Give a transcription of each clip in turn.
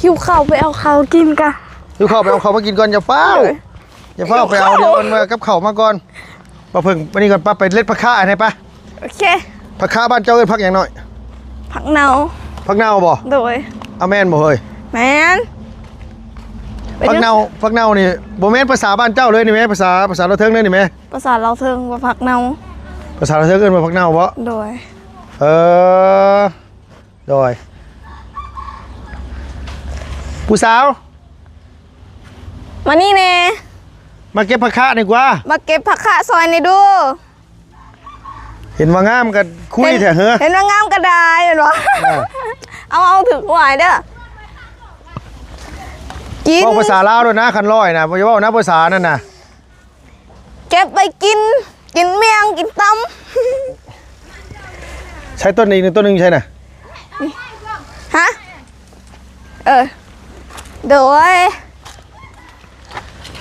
หิวข้าวไปเอาข้าวกินกันหิวข้าวไปเอาข้าวมากินก่อนอย่าเฝ้าไปเอาเดี๋ยวมันมากับข้าวมาก่อนมาเพิ่งวันนี้ก่อนป้าไปเล่นผักข้าให้ป้าโอเคผักข้าบ้านเจ้าเอ้ยผักอย่างน้อยผักเนาบ่โดยเอาแม่นบ่เฮ้ยแม่นผักเนานี่บ่แม่นภาษาบ้านเจ้าเลยนี่แม่ภาษาเราเทิงเลยนี่แม่ภาษาเราเทิงว่าผักเนาภาษาเราเทิงเอิ้นว่าผักเนาบ่โดยโดยผู้สาวมานี่แน่มาเก็บผักข้าดีกว่ามาเก็บผักคะซอยนี่ดูเห็นว่างามกันคุยแท้เหรอเห็นว่างามกระดาษเห็นบ่เอาถึงหวายเด้อกินว่าภาษาลาวด้วยนะคันร้อยนะบ่อย่าว่านะภาษานั่นน่ะเก็บไปกินเมี่ยงกินตใช้ต้นนี้ต้นนึงใช่น่ะฮะโดย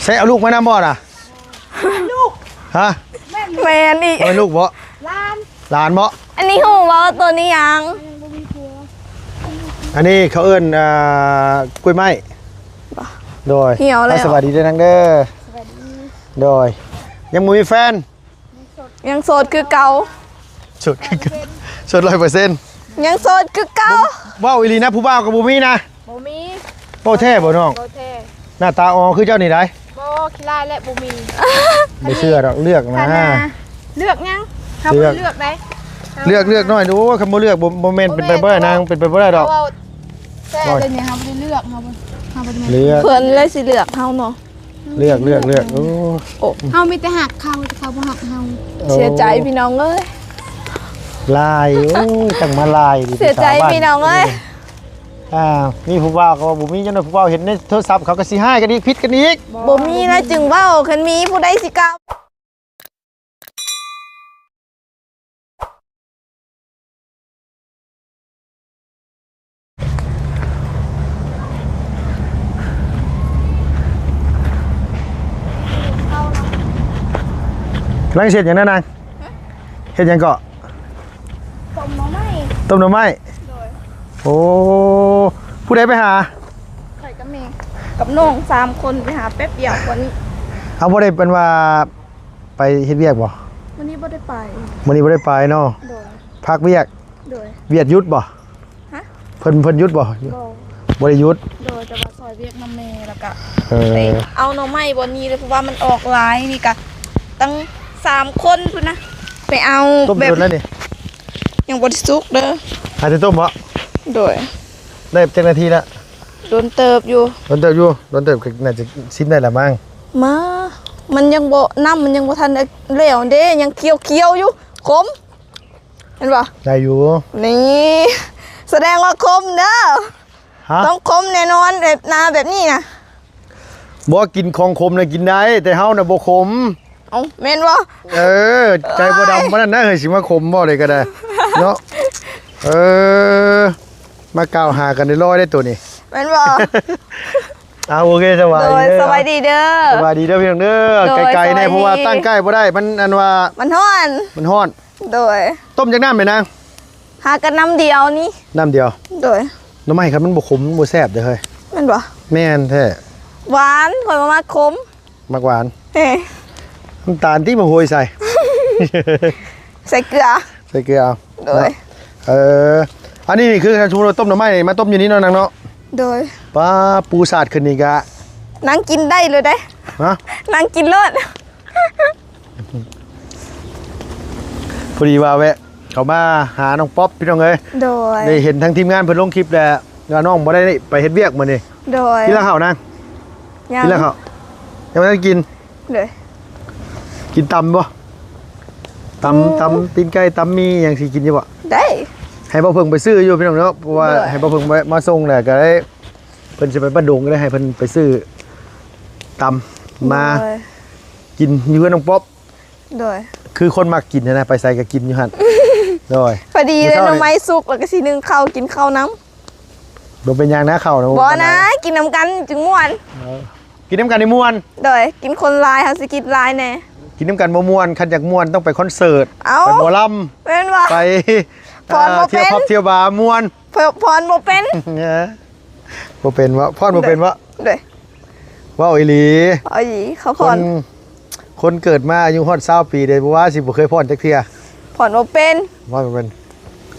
ใช้เอาลูกมานำบ่น่ะลูกฮะแม่นี่เอาลูกบ่หลานบ่อันนี้หูว่าตัวนี้ยังอันนี้เขาเอิ้นกล้วยไม้โดยสวัสดีด้วยนังเด้อโดยยังมีแฟนยังโสดคือเก่าโสด100%ยังโสดคือเก่าว้าวอีลีนะผู้บ่าวกับบูมี่นะบูมีโบแท้บ่น้องหน้าตาอ๋อคือเจ้านี่ได้โบขี้ลายและบูมีไม่เชื่อหรอกเลือกนะเลือกยังทำเลือกได้เลือกหน่อยดูคำว่าเลือกโมเมนต์เป็นไปบ่ได้นางเป็นไปบ่ได้ดอกแซ่เลยเนี่ยครับไม่ได้เลือกครับเลือกเพื่อนเลยสิเลือกเฮาเนาะเลือกโอ้เฮามีแต่หักเขาแต่เขาบ่หักเฮาเสียใจพี่น้องเอ้ยลายโอ้ยตั้งมาลายเสียใจพี่น้องเอ้ยมีผู้บ่าวก็บ่มีจังได๋ผู้บ่าวเห็นในโทรศัพท์เขาก็สิให้กันอีกผิดกันอีกบ่มีนะจึงเว้าคันมีผู้ใดสิกล้าลังเสร็จอย่างนั้นนางเฮ็ดหยังเกาะต้มหน่อไม้โอ้ผู้ใดไปหาข่อยกับแม่กับน้อง3คนไปหาแป๊บเดียววันนี้เอาบ่ได้เป็นว่าไปเฮ็ดเวียกบ่วันนี้บ่ได้ไปเนาะพักเวียกเวียดยุดบ่ฮะเพิ่นยุดบ่บ่ได้ยุดโดยจะมาซอยเวียกน้ำแม่แล้วก็เอาหน่อไม้บ่นี้เลยเพราะว่ามันออกหลายนี่ก็ตั้ง3คนพุ่นนะไปเอาแบบแล้วนี่ยังบ่ได้สุกเด้ออาจจะต้มบ่โดยได้จักนาทีละโดนเติบอยู่ก็น่าจะสิ้นได้ละมั้งมันยังบ่น้ำมันยังบ่ทันแล้วเด้ยังเคี้ยวอยู่ขมเห็นบ่ได้อยู่นี่แสดงว่าคมเด้อต้องคมแน่นอนแบบนาแบบนี้นะบ่กินของขมน่ะกินได้แต่เฮาน่ะบ่ขมแม่นบ่ใจบ่ดำปานนั้นนะเฮ้ยสิมาขมบ่เลยก็ได้เนาะมากล่าวหากันได้ร้อยได้ตัวนี้แม่นบ่โอเคสบายดีเด้อพี่น้องเด้อไกลๆแน่เพราะว่าตั้งใกล้บ่ได้มันอันว่ามันฮ้อนโดยต้มจากน้ำไหมนางหากันน้ำเดียวนี่น้ำเดียวโดยน้ำไม่ครับมันบ่ขมบ่แซ่บเด้อเฮ้ยแม่นบ่แม่นแท้หวานข่อยมาขมมากหวานน้ำตาลที่มาโหยใส่ใส่เกลือเอาโดยอันนี้คือชูรสต้มหน่อไม้มาต้มอยู่นี่เนาะนางเนาะโดยป้าปูสาดขึ้นนี่กะนั่งกินได้เลยได้นั่งกินเลิศพอดีว่าแวะเขามาหาน้องป๊อปพี่น้องเอ้ยโดยได้เห็นทางทีมงานเพิ่นลงคลิปแล้วน้องบ่ได้ไปเฮ็ดเวียกมื้อนี้โดยกินแล้วข้าวนางกินแล้วข้าวยังไม่ได้กินเลยกินตำบ่ตำตีนไก่ตำมีอย่างสิกินอยู่บ่ได้ให้บ่เพิ่งไปซื้ออยู่พี่น้องเนาะเพราะว่าให้บ่เพิ่งมาส่งแหละก็ได้เพิ่นสิไปบ้านดงก็ได้ให้เพิ่นไปซื้อตำมากินอยู่กับน้องป๊อปโดยคือคนมักกินนะไปใส่ก็กินอยู่หั่นโดยพอดีเลยน้ำไม้สุกแล้วก็สินึงข้าวกินข้าวน้ำบ่เป็นอย่างนะข้าวนะบ่นะกินน้ำกันจึงม่วนกินน้ำกันในม่วนโดยกินคนลายค่ะสิกินลายแน่กินน้ำกันบ่ม่วนคันอยากม่วนต้องไปคอนเสิร์ตไปหมอลำเป็นว่าไปเที่ยวพับเที่ยวบาร์ม่วนพรบ่เป็น บ่เป็นวะพรบ่เป็นวะ เด้อ ว่าอีหลี เอาอีเขา ค ผ่อน นคนเกิดมาอายุฮอด20ปีได้บ่ว่าสิบ่เคยพรจักเที่ย ผ่อนบ่เป็น ว่าบ่เป็น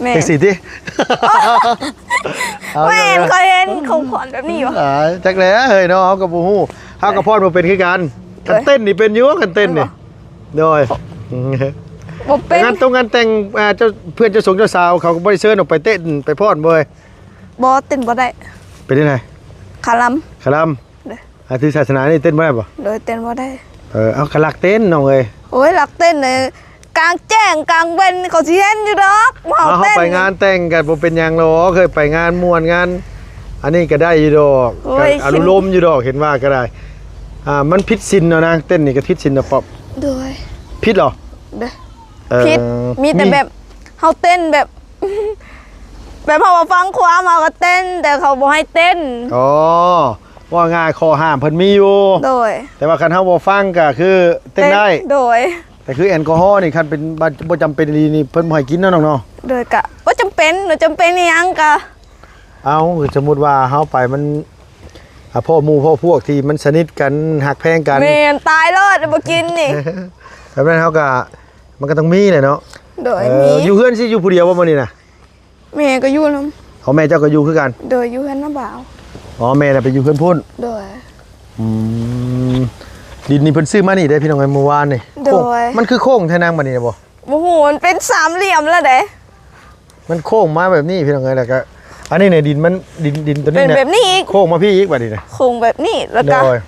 แม่ จังสิติ แม่นเคยเห็นเขาผ่อนแบบนี้วะ จักแล้วเฮ้ยเนาะเฮาก็บ่ฮู้เฮาก็พรบ่เป็นคือกันคันเต้นนี่เป็นอยู่คันเต้นนี่โดย บ่เป็น งานตรงงานแต่งเจ้าเพื่อนเจ้าสงเจ้าสาวเขาก็บ่ได้เชิญออกไปเต้นไปพรบ่เอ้ย บ่เต้นบ่ได้ เป็นจังได๋ คาลัม คาราม เด้อ อาทิตย์ศาสนานี่เต้นบ่ได้บ่ โดยเต้นบ่ได้ เอากะลักเต้นน้องเอ้ย โอ้ยหลักเต้นเลยกลางแจ้งกลางเว้นเขาสิเห็นอยู่ดอกบ่ เอา เต้น ไปงานแต่งกันบ่เป็นหยังหรอกเคยไปงานม่วนงาน อันนี้ก็ได้อยู่ดอก โอ้ย อนุโลมอยู่ดอกเห็นว่าก็ได้มันผิดศีลเนาะนะเต้นนี่ก็ผิดศีลนะป๊อบ โดย ผิดเหรอ เด้อผิดมีแต่แบบเฮาเต้นแบบ แบบเฮาฟังความเฮาก็เต้น แต่เขาบ่ให้เต้น อ๋อว่าง่ายข้อห้ามเพิ่นมีอยู่ โดย แต่ว่าคันเฮาบ่ฟังก็คือเต้นได้ โดย แต่คือแอลกอฮอล์นี่คันเป็นบ่จำเป็นดีนี่เพิ่นบ่ให้กินเนาะน้องเนาะ โดยกะบ่จำเป็นหนูจำเป็นอีหยังกะ เอาสมมุติว่าเฮาไปมันพ่อหมู่พ่อพวกที่มันสนิทกันหักแพงกัน แม่นตายเลิศบ่กินนี่ แบบนั้นเฮาก็มันก็ต้องมีแหละเนาะ โดยมี อยู่เฮือนสิอยู่ผู้เดียวบ่มื้อนี้น่ะ แม่ก็อยู่นํ เขาแม่เจ้าก็อยู่คือกัน โดยอยู่เฮือนน้าบ่าว อ๋อแม่น่ะไปอยู่เฮือนพุ่น โดย อืมดินนี่เพิ่นซื้อมานี่ได้พี่น้องไอ้เมื่อวานนี่ โดย โค้งมันคือโค้งแท้นางบัดนี้บ่ โอ้โหมันเป็นสามเหลี่ยมแล้วเด้ มันโค้งมาแบบนี้พี่น้องเอ้ยแล้วก็อันนี้เนี่ยดินมันดินตัว เป็ นี้ น เนี่ย แบบนี้อีก โค้งมาพี่อีกบัดนี้นะ โครงแบบนี้แล้วก็ โดย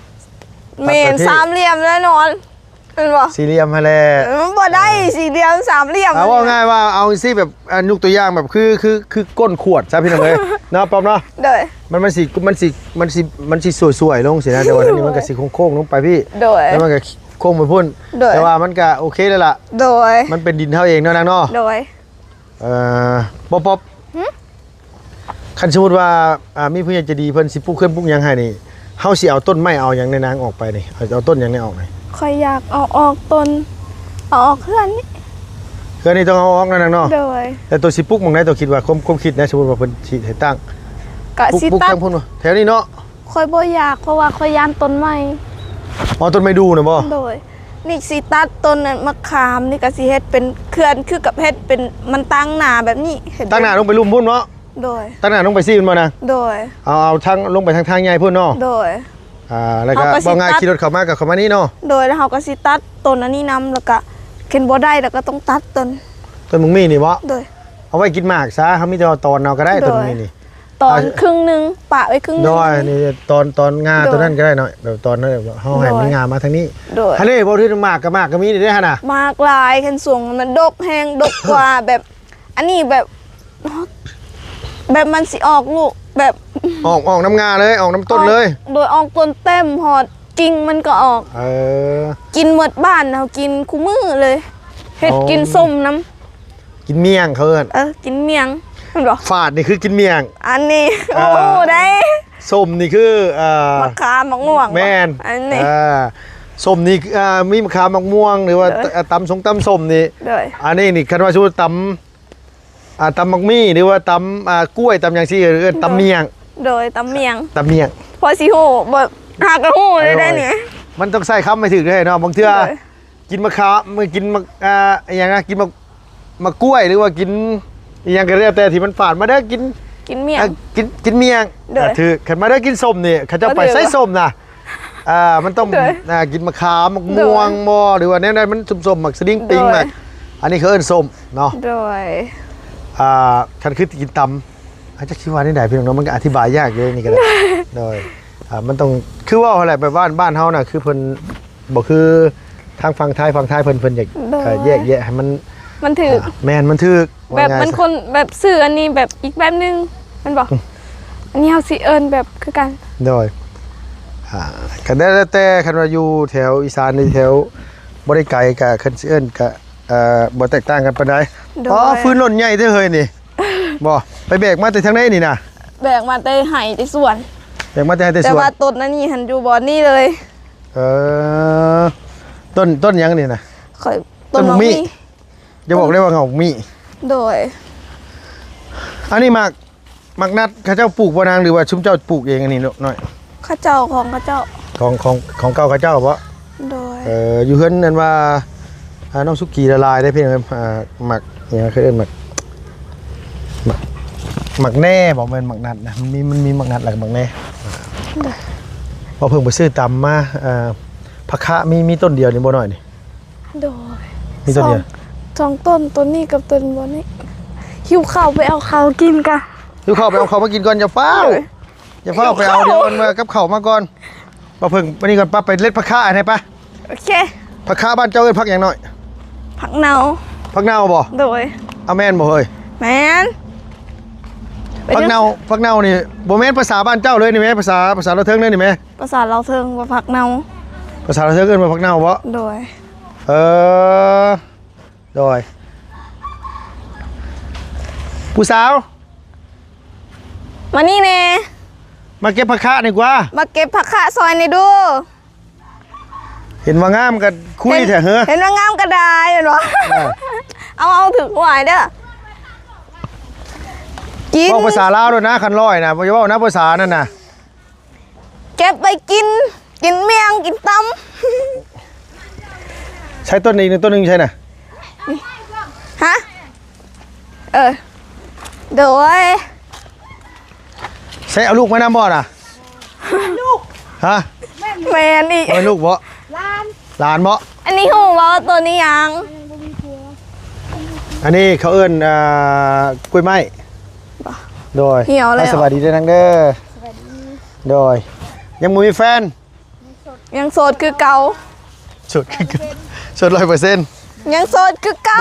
เมนสามเหลี่ยมแล้วนอนเป็นบ่ สี่เหลี่ยมมาแล มันบ่ได้สี่เหลี่ยมสามเหลี่ยม เอาว่าง่ายว่าเอาสิแบบยกตัวอย่างแบบคือก้นขวดซะพี่น้องเอ้ย เนาะป๊อปเนาะ โดย มันสิสวยๆลงสินะแต่ว่าอันนี้มันก็สิโค้งๆลงไปพี่ โดย แล้วมันก็โค้งไปพุ่น โดย แต่ว่ามันก็โอเคแล้วล่ะ โดย มันเป็นดินเท่าเองเนาะนางเนาะ โดย ป๊อปคันสมมุติว่ามีผู้ใหญ่ใจะดีเพิ่นสิปลูกเครื่องปลูกหยังให้นี่เฮาสิเอาต้นไม้เอาหยังในนางออกไปนี่เอาต้นหยังในออกนี่ ค่อยอยากเอาออกต้นเอาออกเพื่อนนี่ คืออันนี้ต้องเอาออกนะนางเนาะ โดย แต่ตัวสิปลูกหม่องไหนตัวคิดว่าความคิดนะสมมุติว่าเพิ่นสิให้ตั้ง กะ ปลูก สิ ปลูก ตัด ทางพุ่นบ่แถวนี้เนาะ ค่อยบ่อยากเพราะว่าค่อยยานต้นไม้ อ๋อต้นไม้ดูนะบ่ โดย นี่สิตัดต้นนั้นมะขามนี่ก็สิเฮ็ดเป็นเขื่อนคือกับเฮ็ดเป็นมันตั้งหน้าแบบนี้เห็น ตั้งหน้าลงไปลุ่มพุ่นเนาะ โดย ตั้งหน้าลงไปซี่มันบ่นะ โดย เอาทางลงไปทางใหญ่พุ่นเนาะ โดย แล้วก็ เอาก็สิ บ่ง่าย ตัด ขี่รถเข้ามาก็เข้ามานี่เนาะ โดยแล้วเขาก็สิตัดต้นอันนี้นํแล้วก็เข็นบ่ได้แล้วก็ต้องตัดต้น ต้นมึงมีนี่บ่ โดย เอาไว้กินหมากซะเฮามีแต่ว่าตอนเอาก็ได้ต้นมึงมีนี่ ตอนครึ่งหนึงปะไว้ครึ่งหนึ โด ง ยนี่ตอนงา โดย ตัวนั้นก็ได้เนาะแบบตอนนั้นเฮาให้มันงามาทางนี้ โดย ฮันนี่บ่ที่หมากก็มีนี่ได้หั่นน่ะ มากลายคันสูงมันดกแฮงดกกว่า แบบอันนี้แบบมันสิออกลูกแบบ ออกน้ำงาเลยออกน้ำต้นเลย โดยออกต้นเต็มหอดกิ่งมันก็ออก อ กินหมดบ้านเฮากินคู่มือเลยเฮ็ด อ๋อ กินส้มน้ กินเมี่ยงเขาเอิ้น ำกินเมียงเห็นบ่ ฝาดนี่คือกินเมี่ยง อันนี้ อ่า โอ้ได้ ส้มนี่คือมะขามมะม่วง แม่น อันนี้ ส้มนี่มีมะขามมะม่วงหรือว่า เด้อ ตำส้มนี่ โดย อันนี้นี่คันว่าชูตำมักมี่หรือว่าตำกล้วยตำหยังซี่หรือตำเมี่ยง โดยตำเมียง ตำเมี่ยง พอสิโหแบบหากระหูเลยได้เนี่ย มันต้องใส่คำไม่ถึงเลยเนาะบางเทื่อ โดย กินมะขามมือกินมะอย่างนะกินมะกล้วยหรือว่ากินอหยังก็แล้วแต่ที่มันฝาดมาได้อกิน กินเมียง กินเมี่ยง โดย ถือขันมาได้อกินส้มนี่เขาจะไป โดย ใส่ส้มนะมันต้อง โดย กินมะขามมะม่วงมอหรือว่าแนวใดมันส้มๆหมักสดิ้งปิง โดย หมักอันนี้เขาเอิ้นส้มเนาะ โดย คันคือกินตำอาจจะคิดว่าได้ไหนพี่น้องเนาะมันก็อธิบายยากเลยนี่ก็ได้ โดยมันต้องคือว่าอะไรแบบบ้านเฮาน่ะคือเพิ่นบอกคือทางฝั่งไทยเพิ่นอยาก โดย แยกแยะให้มัน มันถือ แม่นมันถึก แบบ ว่าไง มันคนแบบสื่ออันนี้แบบอีกแบบนึงมันบอกอันนี้เฮาสิเอิ้นแบบคือกัน โดยคันได้แล้วแต่คันว่าอยู่แถวอีสานในแถวบ่ได้ไกลกับคันสิเอิ้นก็บ่แตกต่างกันปานใด โดย อ๋อฟื้นหล่นใหญ่เด้อเฮ้ยนี่ บ่ไปแบกมาแต่ทางไหนนี่น่ะ แบกมาแต่ไห้แต่สวน แบกมาแต่ แต่ สวน ว่าต้นอันนี้หันอยู่บ่อนี่เลย เออต้นหยังนี่น่ะ ค่อย ต้น มะ มี มี่ จะบอกได้ว่าเงามี โดย อันนี้หมาก มักนัดเขาเจ้าปลูกบ่นางหรือว่าชุมเจ้าปลูกเองอันนี้ลูกน้อย ข้าเจ้าของข้าเจ้า ของเก่าเขาเจ้าบ่ โดย อยู่เฮือนนั่นว่าน้องสุกี้ละลายได้เพียงหมักอย่างเคยเอิ้นหมักแน่บอกมันหมักนัดนะมันมีหมักนัดหลักหมักแน่พอเพิ่งไปซื้อตำมาผักคะมีต้นเดียวนี่บ่น้อยนี่ โดย มีต้นเดียว สองต้นต้นนี้กับต้นบนนี้หิวข้าวไปเอาข้าวกินกะ ดูเข้าไปเอาเขามากินก่อนอย่าเฝ้าอย่าเฝ้าไปเอาเดี๋ยวมันมากับเขามาก่อนพอเพิ่งวันนี้ก่อนป้าไปเล็ดผักคะให้ป้า โอเค ผักคะบ้านเจ้าเอิ้นผักอย่างน้อย ผักเนา ผักเน่าบ่ โดย เอาแม่นบ่เฮ้ย แมน ผักเน่านี่บ่แม่นภาษาบ้านเจ้าเลยนี่แม่ภาษาเราเทิงเลยนี่แม่ ภาษาเราเทิงว่าผักเนา ภาษาเราเทิงเอิ้นว่าผักเน่าบ่ โดย โดยผู้สาว มานี่เน่ มาเก็บผักคะดีกว่า มาเก็บผักคะซอยในดู เห็นว่างามกันคุยแท้เฮ้อ เห็นว่างามกระดายเห็นวะเอาถึงหวายเด้อกิน บอกภาษาลาวด้วยนะคันร้อยนะบ่อย่าเว้านะภาษานั่นน่ะ เก็บไปกินเมียงกินต ใช้ต้นอีกต้นนึงใช่น่ะ ำฮะโดย ใช้เอาลูกมานำบ่น่ะลูกฮะ แมนอีก เอาลูกบ่หลานบ่ อันนี้หูว่าตัวนี้ยัง อันนี้เขาเอิ้นกล้วยไม้โดย เหี่ยวแล้ว สวัสดีด้วยนังเด้อโดยยังบ่มีแฟน ยังโสดคือเก่า สุดสุด100% ยังโสดคือเก่า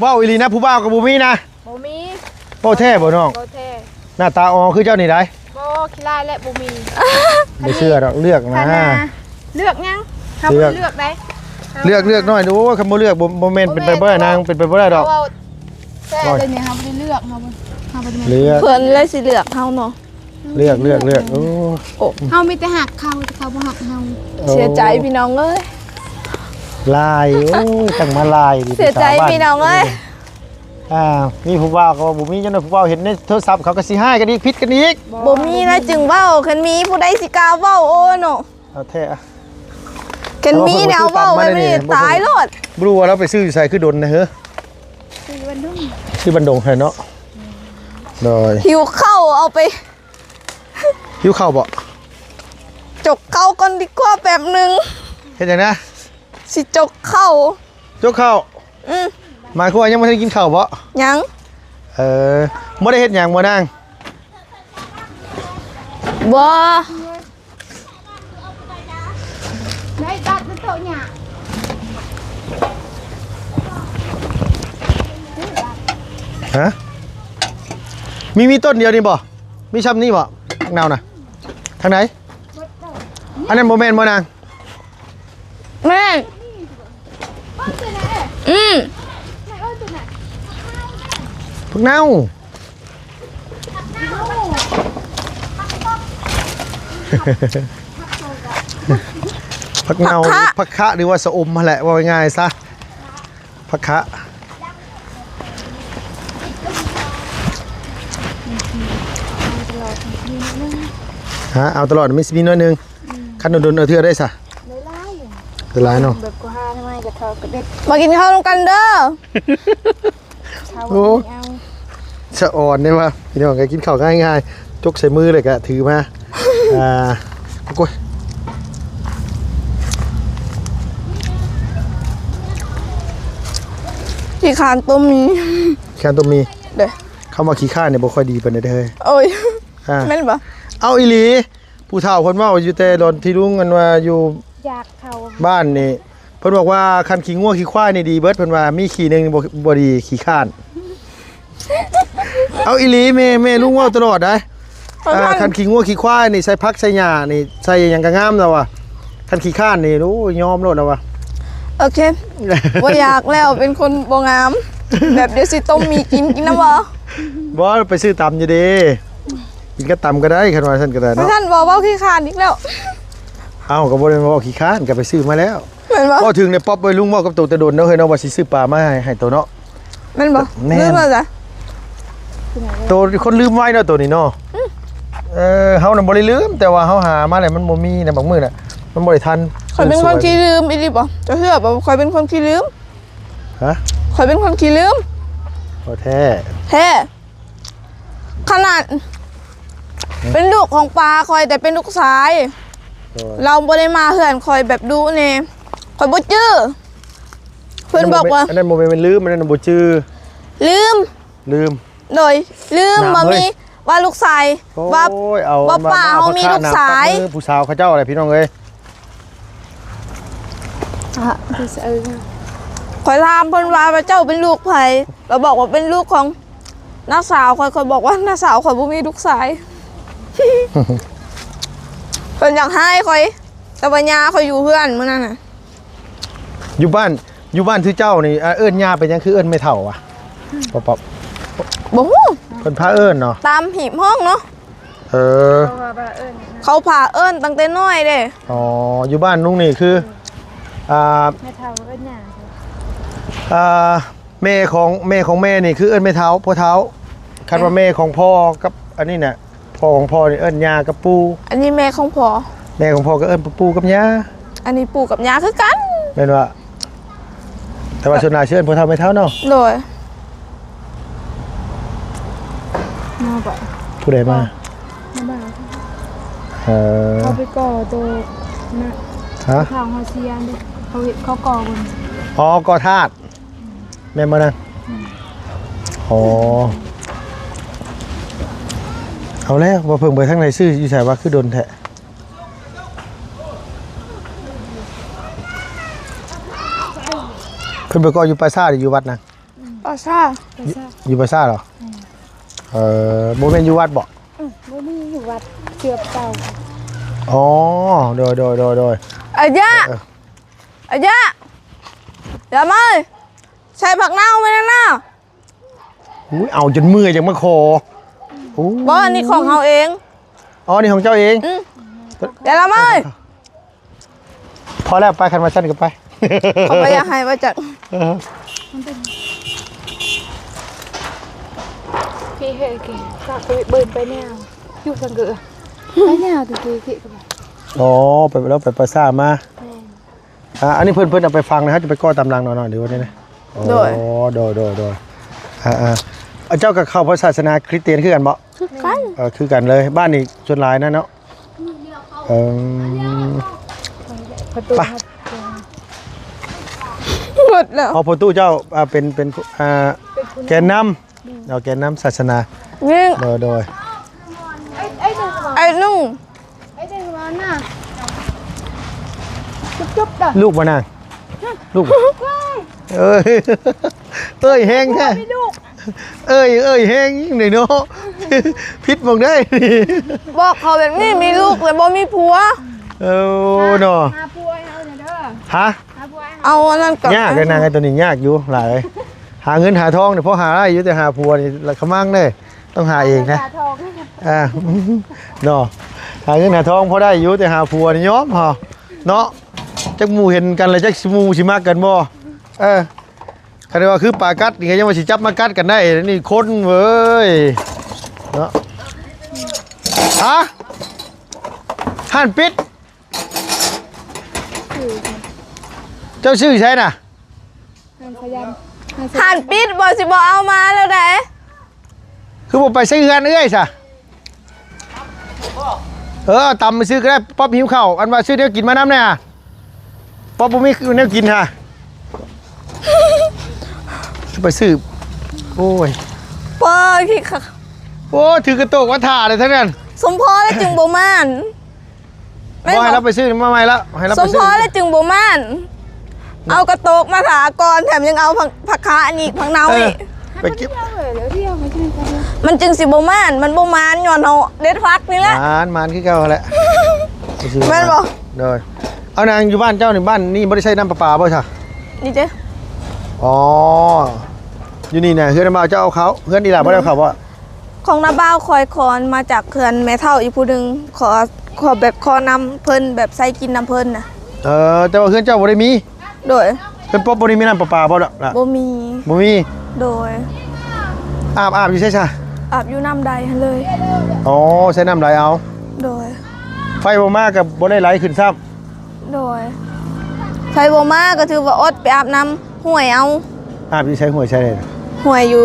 ว้าวอีหลีนะผู้บ่าวกับบ่มีนะ บ่มี โป้แท้บ่น้อง บ่แท้ หน้าตาอ๋อคือเจ้านี่ได้ บ่ขี้ลายและบ่มี ไม่เชื่อดอกเลือกนะ เลือกยังเฮา เลื บ่ อก เลือกได้ เลือกหน่อยดูว่าคำว่าเลือกบ่แม่นเป็นไปบ่ได้นางเป็นไปบ่ได้ดอก แซ่เลยเนี่ยเฮาบ่ได้เลือกเฮาบ่ได้ เลือก เพิ่นเลยสิเลือกเฮาเนาะ เลือกโอ้ เฮามีแต่หักเขาแต่เขาบ่หักเฮา เสียใจพี่น้องเอ้ย ลายโอ้ยตั้งมาลายดิ เสียใจพี่น้องเอ้ย มีผู้บ่าวก็บ่มีจังได๋ผู้บ่าวเห็นในโทรศัพท์เขาก็สิให้กันอีกผิดกันอีก บ่มีนะจึงเว้าคันมีผู้ใดสิกล้าเว้าโอ้เนาะ เอาแท้ คันมีแนวเว้าไว้ไม่ได้ตายโลด บ่รู้ว่าเราไปซื้ออยู่ไสคือดนนะเฮ้อชื่อบันดงให้เนาะโดย หิวข้าวเอาไป หิวข้าวบ่ จกข้าวก่อนดีกว่าแป๊บนึง เฮ็ดจังนะ สิจกข้าวย กข้าวหมายความว่ายังบ่ทันกินข้าวบ่ ยัง บ่ได้เฮ็ดหยังบ่นาง บ่ ได้ตัดโต๊ะหญ้า ฮะมีต้นเดียวนี่บ่มีช้ำนี่บ่ทางนาวน่ะทางไหนอันนั้นบ่แม่นบ่นาง แม่น พวกเน่าผักเน่าผักคะหรือว่าสะอมมาแหละว่าง่ายๆซะผักคะฮะเอาตลอดมีน้อยนึงคันโดนเอาเทื่อได้ซะได้หลายเนาะ แบบกูหาทำไมกับเธอก็เด็ด มากินข้าวร่วมกันเด้อ โอ้สะอ่อนเนี่ยว่าพี่น้องแกกินข้าวง่ายๆจกใส่มือเลยกะถือมาโอ้ย ขี้ขานตัวมี แคนตัวมี เด้อ เข้ามาขี้ข้าเนี่ยบ่ค่อยดีปานใดเด้อ โอ้ย อ่า แม่นบ่ เอาอีหลีผู้เฒ่าเพิ่นเว้าอยู่แต่ดอนที่ลุงกันว่าอยู่ อยากเขา บ้านนี่เพิ่นบอกว่าคันขี้งัวขี้ควายนี่ดีเบิดเพิ่นว่ามีขี้หนึงบ่ดีขี้ข้าน เอาอีหลีแม่ลุงเว้าตลอดได้คันขี้งัวขี้ควายนี่ใส่ผักใส่หญ้านี่ใส่หยังก็งามแล้วว่ะคันขี้ข้านนี่โอ้ยยอมโลดแล้วว่ะ โอเคบ่อยากแล้วเป็นคนบ่งาม แบบเดี๋ยวสิต้มมีกินน้ำบ่ บ่ไปซื้อตำอยู่เด้กินก็ตำก็ได้คันว่าซั่นก็ได้ เพราะ เนาะ ท่านบอกว่าขี้ขานอีกแล้ว เอ้าก็บ่ได้มาบอกขี้ข้านก็ไปซื้อมาแล้ว แม่นบ่ พอถึงเนี่ยป๊อบไว้ลุงเว้ากับตัวแต่โดนเนาะเฮ้ยเนาะว่าสิซื้อปลามาให้ตัวเนาะ แม่นบ่ แม่น เรื่องอะไรจ้ะ ที่ไหน ตัวคนลืมไว้เนาะตัวนี้เนาะเฮาน่ะบ่ได้ลืมแต่ว่าเฮาหามาแล้วมันบ่มีในบางมื้อน่ะมันบ่ได้ทัน ข่อยเป็นคนขี้ลืมอีหลีบ่จะเชื่อบ่ข่อยเป็นคนขี้ลืม ฮะ ข่อยเป็นคนขี้ลืม บ่แท้ แท้ขนาดเป็นลูกของปลาข่อยแต่เป็นลูกชาย เราบ่ได้มาเฮือนข่อยแบบดูแน่ข่อยบ่จื้อเพิ่นบอกว่า อันนั้นบ่แม่นมันลืมอันนั้นบ่จื้อ ลืม ลืม โดยลืม น้ำ บ่ เฮ้ย มีว่าลูกชายว่า โอ้ยเอา ว่าป้าเฮามีลูกชาย ผู้สาวเขาเจ้าอะไรพี่น้องเอ้ย อ่ะที่เออ ข่อยถามเพิ่นว่าเจ้าเป็นลูกไผเราบอกว่าเป็นลูกของน้าสาวข่อยบอกว่าน้าสาวข่อยบ่มีลูกชาย เพิ่นอยากให้ข่อยแต่ว่าย่าข่อยอยู่เพื่อนมื้อนั้นน่ะ อยู่บ้านที่เจ้านี่เอิ้นย่าเป็นหยังคือเอิ้นไม่เฒ่าอ่ะป๊อบ บ่ฮู้ ๆเพิ่นพาเอิ้นเนาะ ตามหีบห้องเนาะ เออ เขาพาเอิ้นตั้งแต่น้อยเด้ อ๋ออยู่บ้านลุงนี่คือไม่เท่าเอิ้นหยัง แม่ของแม่นี่คือเอิ้นแม่เท้าพ่อเท้าคันว่าแม่ของพ่อกับอันนี้น่ะพ่อของพ่อนี่เอิ้นย่ากับปู่ อันนี้แม่ของพ่อ แม่ของพ่อก็เอิ้นปู่กับย่า อันนี้ปู่กับย่าคือกัน แม่นว่าแต่ว่าส่วนหลายเชิญพ่อเท้าแม่เท้าเนาะ โดย มาบ่ ผู้ใดมา มาบ่ เ เขาไปก่อตัวน่ะ ฮะ ข่าวเฮาเสียนเด้เขาก่อบน อ๋อก็ธาตุแม่นบ่นั่นอ๋อเอาแล้วว่าเพิ่งไปทางไหนซื้ออยู่ไสว่าคือดนแท้เพิ่นไปก็อยู่ปราสาทหรืออยู่วัดนะ ป้าซ่า ไปซะ อยู่ปราสาทเหรอบ่แม่นอยู่วัดบ่ บ่มีอยู่วัดเกือบเก่า อ๋อโดย อายะอายะอย่ามาใส่ผักเน่าไหมนะ อุ้ยเอาจนเมื่อยจังมาคอโอ้ บ่อันนี้ของเราเอง อ๋อนี่ของเจ้าเอง อย่าละมา พอแล้วไปคันมาชั้นกันไป เขาไปอยากให้ว่าจัด พี่เฮ้ยกี่ฝากไปเบิ่นไปแนวอยู่สังเกอไปแนวตะกี้พี่ก็บอก อ๋อไปแล้วไปปราสาทมาอันนี้เพื่อนเอาไปฟังนะครับจะไปก้อตำรังหน่อยๆเดี๋ยววันนี้นะอ๋อโดยเจ้ากับเข้าพระศาสนาคริสเตียนคือกันบ่ คือกัน คือกันเลยบ้านนี้ส่วนหลายนั่นเนาะ ประตู ไป หมดแล้ว พอประตูเจ้าเป็นแกนนำเอาแกนนำศาสนา นี่ โดย ไอ้นุ่ง ไอ้เด็กร้อนน่ะจุ๊บๆด่ะ ลูกบ่นางลูกบ่เอ้ยแห้งแท้เอ้ยแห้งยิ่งหน่อยเนาะพิษบอกได้ บอกเขาแบบนี้มีลูกแต่บ่มีผัว เนาะ หาผัวให้เอาเด้อ ฮะ หาผัวให้ เอาอันนั้นกับ ยากเลยนางไอ้ตัวนี้ยากอยู่หลายหาเงินหาทองเนี่ยพอหาได้อยู่แต่หาผัวนี่ละขมั่งเลยต้องหาเองนะ หาทอง เนาะหาเงินหาทองพอได้อยู่แต่หาผัวนี่ยอมพอเนาะจักหมู่เห็นกันเลยจักหมู่สิมากันบ่คันว่าคือปลากัดนี่ก็ยังว่าสิจับมากัดกันได้นี่คนเว้ยเนาะฮะห่านปิดเจ้าชื่อใช่น่ะ พยายาม หันปิดบ่สิบ่เอามาแล้วได้ คือผมไปซื้อเงินเอ้ยซะตำไปซื้อก็ได้ป๊อบหิวข้าวอันว่าซื้อเดี๋ยวกินมาน้ำเนี่ยป๊อบผมมีแนวกินฮะไปซื้อโอ้ย เปิดขี้ค่ะ โอ้ถือกระโตกว่าถ่าเลยทั้งนั้น สมพอและจึงบ่มาน บ่ให้เราไปซื้อมาใหม่แล้วให้เรา ส ไป ม ซื้ พ อ อและจึงบ่มานเอากระโตกมาถาก่อนแถมยังเอาผักขาอันนี้ผักเน่าอีก ไปเก็บ แล้วเที่ยวไม่ใช่กัน มันจึงสิบ่มานมันบ่มานย้อนเฮาเด็ดฟักนี่แหละ มานคือเก่าแหละ แม่นบ่ โดยเอานางอยู่บ้านเจ้าในบ้านนี่ไม่ได้ใช้น้ำประปาบ่ใช่ นี่เจ้ อ๋ออยู่นี่นะเฮือนน้ำมาเจ้าเอาเขาเฮือนนี่ล่ะบ่ได้เอาเขาบ่ ของนาบ้าวคอยคอนมาจากเขื่อนแม่เฒ่าอีกผู้หนึงขอแบบขอนำเพิ่นแบบใส่กินน้ำเพิ่นน่ะ แต่ว่าเฮือนเจ้าบ่ได้มี โดย เฮือนป๊อบบ่ได้มีน้ำประปาบ่ล่ะ บ่มี บ่มี โดย อาบอยู่ใช่ อาบอยู่น้ำใดหั่นเลย อ๋อใช้น้ำไหลเอา โดย ไฟบ่มากับบ่ได้ไหลขึ้นซ้ำ โดยไฟบ่มาก็ถือว่าอดไปอาบน้ำห้วยเอา อาบที่ใช้หวยใช้เลย ห้วยอยู่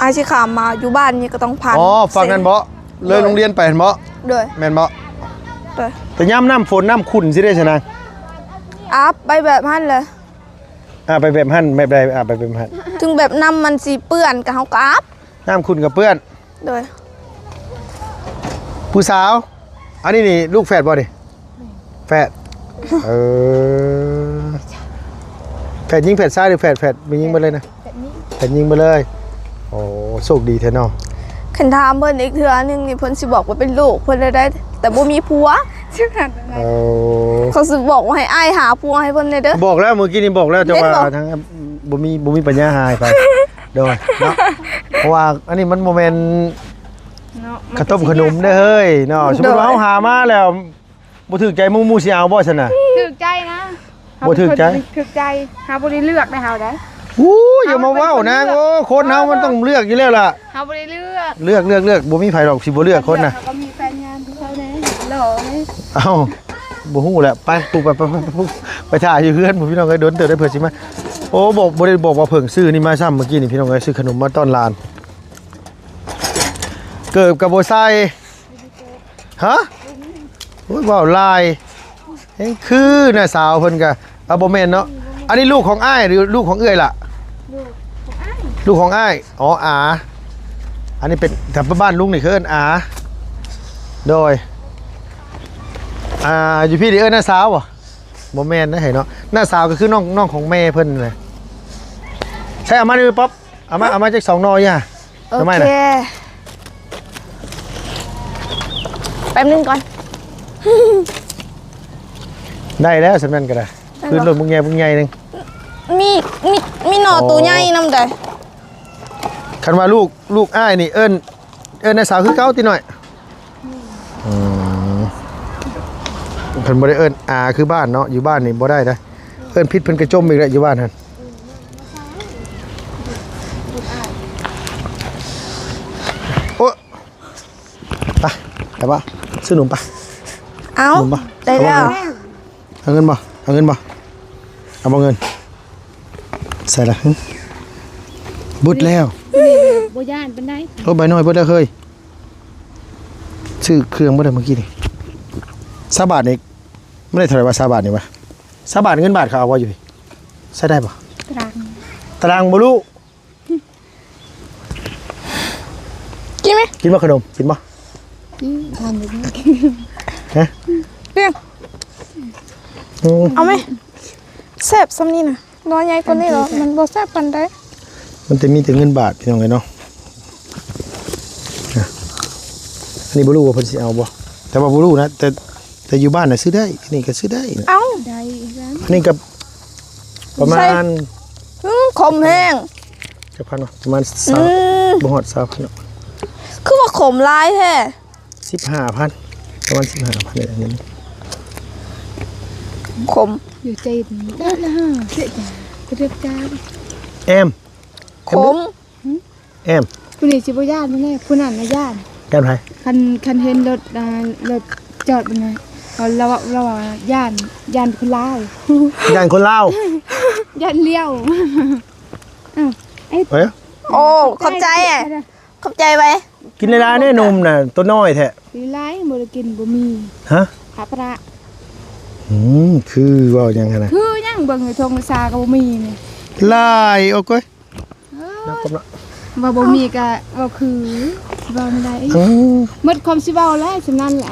อาชีขามมาอยู่บ้านนี่ก็ต้องผ่าน อ๋อฝั่งนั้นบ่เลยโรงเรียนไปเห็นบ่ โดย แม่นบ่ โดย แต่ย่ำน้ำฝนน้ำขุ่นสิได้ชนะ อาบไปแบบนั้นเลย ไปแบบหั่นแบบใดไปแบบหั่น ถึงแบบน้ำมันสีเปื้อนกับเฮาก็อาบ น้ำขุ่นกับเปื้อน โดย ผู้สาว อันนี้นี่ลูกแฝดบ่ดิแฝดแฝดยิงแฝดซ้ายหรือแฝดมียิงมาเลยนะแฝดยิงมาเลยโอ้โชคดีแท้เนาะ คันถามเพิ่นอีกเทื่อนึงนี่เพิ่นสิบอกว่าเป็นลูกเพิ่นได้ แต่บ่มีผัว ชื่อหันอะไร โอ้ เขาสิบอกว่าให้อ้ายหาผัวให้เพิ่นได้เด้อ บอกแล้วเมื่อกี้นี่บอกแล้วจะว่า เห็นบ่ ทั้งบ่มีปัญญาหายไปโดยเนาะเพราะว่าอันนี้มันโมเมนต์ เนาะ ข้าวต้มขนมเด้อเฮ้ยเนาะสมมุติว่าเฮาหามาแล้วบ่ถูกใจหมู่สิเอาบ่ซั่นน่ะ ถึกใจนะ บ่ถึกใจ ถึกใจเฮาบ่ได้เลือกได้เฮาได้ อู้อย่ามาเว้านะโอ้คนเฮามันต้องเลือกอยู่แล้วล่ะ เฮาบ่ได้เลือก เลือกบ่มีไผหรอกสิบ่เลือกคนน่ะ เขาก็มีแฟนงานของเขาแน่หล่อไหม เอ้าบ่ฮู้แหละไปปลูกไปถ่ายอยู่เฮือนผมพี่น้องเอ้ยโดนเติบได้เผื่อสิมาโอ้บอกบ่ได้บอกว่าเพิ่งซื้อนี่มาซ้ำเมื่อกี้นี่พี่น้องเอ้ยซื้อขนมมาต้อนหลานเกิบกับบ่ใส่ฮะโอ้ยว้าวลายเฮ้ยคือน่ะสาวเพิ่นก็บ่แม่นเนาะอันนี้ลูกของอ้ายหรือลูกของเอื้อยล่ะลูกของอ้ายอ๋ออาอันนี้เป็นแถวบ้านลุงนี่คือเอิ้นอาโดยอยู่พี่ดิหน้าสาวบ่แม่นนะเห็นเนาะหน้าสาวก็คือน้องของแม่เพิ่นเลยใช่เอามาดิป๊อปเอามาจาก2นอย่า โอ ทำไม เค น่ะ แป๊บนึงก่อน ได้แล้วสำนั้นก็ได้คือรถมึงใหญ่นึง มีหน่อตัวใหญ่นำได้ คันว่าลูกอ้ายนี่เอิ้นหน้าสาวคือเก่าติหน่อยเพิ่นบ่ได้เอิ้นอาคือบ้านเนาะอยู่บ้านนี่บ่ได้นะเอิ้นผิดเพิ่นกระจมอีกแล้วอยู่บ้านหั่นโอ้ไปบ่ซื้อขนมไป เอ้า ขนมปะ ได้แล้ว เอาเงินบ่เอาเงินบ่เอาบ่เงินใส่ละบุดแล้ว บ่ย่านปานใด โอ้ใบน้อยบุดแล้วเคยซื้อเครื่องบ่ได้เมื่อกี้นี่20 บาทนี่ไม่ได้เท่าไหร่ว่า20 บาทนี่วะ20 บาทเงินบาทเขาเอาไว้อยู่พี่ใช้ได้บ่ ตรังตารางบ่รู้ กินไหม กินบ่ขนมกินบ่ ทำแบบนี้ ฮะ เรื่อง อืม เอาไหมแซ่บซ้ำนี่น่ะน้อยใหญ่กว่านี้เหรอมันบ่แซ่บปานใด มันจะมีแต่เงินบาทพี่น้องไงเนาะนะอันนี้บ่รู้ว่าเพิ่นสิเอาบ่แต่ว่าบ่รู้นะแต่อยู่บ้านน่ะซื้อได้อันนี้ก็ซื้อได้นะ เอ้า ได้ร้าน อันนี้ก็ประมาณ ขมแห้ง จะพันวะประมาณ อืม บ่ฮอด20,000เนาะ คือว่าขมหลายแท้ 15,000ประมาณ 15,000เนี่ยอันนี้ ขม อยู่ใจได้ละฮะเสียจ้าก็เรียบจ้า แอม ขม แอม ผู้นี้สิบ่ย่านบ่แน่ผู้นั้นน่ะย่าน แอมไผ คันเห็นรถจอดบ่แน่เราว่าย่านคนลาว ย่านคนลาว ย่านเลี้ยวอ้าวไอ้ เฮ้ย โอ้ขอบใจอ่ะขอบใจไว้ กินในร้านเนี่ยนมน่ะตัวน้อยแท้ สิหลายบ่ได้กินบ่มี ฮะ หาปลา คือว่าหยังไงนะ คือยังเบิ่งในทงซาก็บ่มีนี่ ลายโอ้ก้อยนักกบละ ว่าบ่มีก็ว่าคือสิเว้าไม่ได้ อืม หมดความสิเว้าแล้วสำนั้นแหละ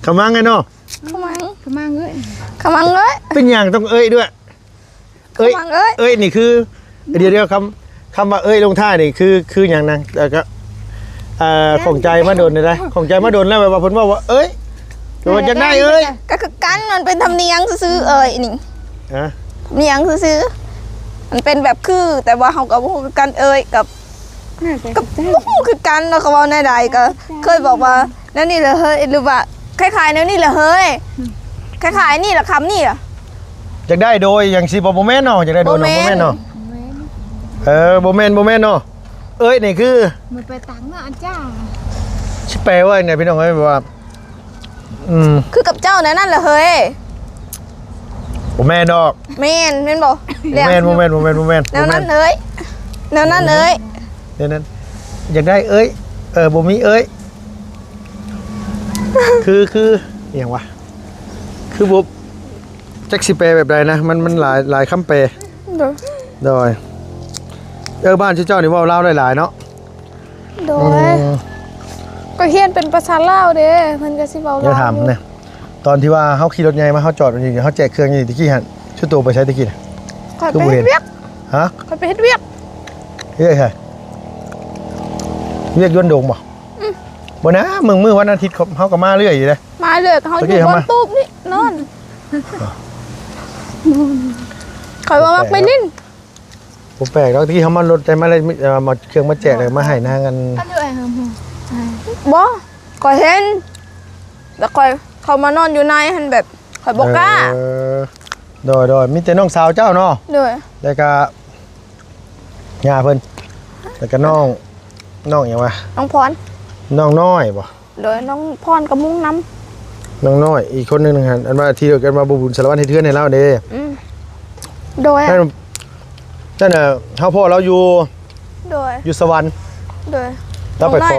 ขมังไงเนาะ ขมัง ขมาเอ้ย ขมังเลย เป็นอย่างต้องเอ้ยด้วย ขมังเอ้ย เอ้ยนี่คือเดี๋ยวคำว่าเอ้ยลงท้ายนี่คืออย่างนั้นแต่ก็ของใจมาโดนได้ของใจมาโดนแล้วแบบว่าเพิ่นว่าเอ้ยว่าจะได้เอ้ย ก็คือกันมันเป็นธรรมเนียมซื้อๆเอ้ยนี่ ฮะ เนียงซื้อๆมันเป็นแบบคือแต่ว่าเขาก็บ่ฮู้คือกันเอ้ยกับ น่าจะ กับบ่ฮู้คือกันเนาะเขาเว้าในใดก็เคยบอกว่านั่นนี่แหละเฮ้ยหรือว่าคล้ายๆแนวนี่แหละเฮ้ยคล้ายๆนี่แหละคำนี่ล่ะ อยากได้โดยอย่างสิบ่แม่นเนาะอยากได้โดยเนาะบ่แม่นเนาะบ่แม่นเนาะ เอ้ยนี่คือ มันไปตังเนาะอันจ้า ชิแปลว่าไงพี่น้องเอ้ยแบบว่าคือกับเจ้านั่นแหละเฮ้ย ผมแม่ดอก แม่นแม่นบ่ แม่นโมเมนต์แนวนั้นเลยแนวนั้นเลย เดี๋ยวนั้นอยากได้เอ้ยบ่มีเอ้ยคืออย่างวะคือบ่แจ็คสิแปลแบบใดนะมันหลายคำแปล โดย โดยบ้านเจ้านี่เว้าลาวหลายๆเนาะ โดยก็เฮียนเป็นภาษาลาวเด้เพิ่นก็สิเว้า อย่า ลาว ถามเนี่ยตอนที่ว่าเฮาขี่รถใหญ่มาเฮาจอดอยู่นี่เฮาแจกเครื่องอยู่ตะกี้หั่นชุดตัวไปใช้ตะกี้น่ะ ข่อยไปเฮ็ดเวียก ฮะ ข่อยไปเฮ็ดเวียก เฮ้ยเรียกยนต์โด่งบ่บ่นะมื้อวันอาทิตย์เฮาก็มาเรื่อยอยู่เลย มาเลยเขาอ เมื่อกี้ ยู่บ เขา น มา ตูบนี่นอนข่อยว่ามักไปลิ้น ผมแปลกแล้วที่เขามารถใจมาเลยมาเครื่องมาแจกเลยมาให้นะกัน อันเดียวไอ้หำ บ่ข่อยเห็นแต่ข่อยเขามานอนอยู่ในหันแบบข่อยบ่กล้า โดยมีแต่น้องสาวเจ้าเนาะ โดย แล้วก็ย่าเพิ่นแล้วก็น้องอย่างวะ น้องพร น้องน้อยบ่ โดยน้องพรกับมุ้งน้ น้องน้อยอีกคนนึงฮะอันว่าที่เดียวกันมาบุญสารวัตรให้เทือนให้เราเด้ โดย นั่นน่ะเฮาพ่อเราอยู่ โดย อยู่สวรรค์ โดย เราไปขอ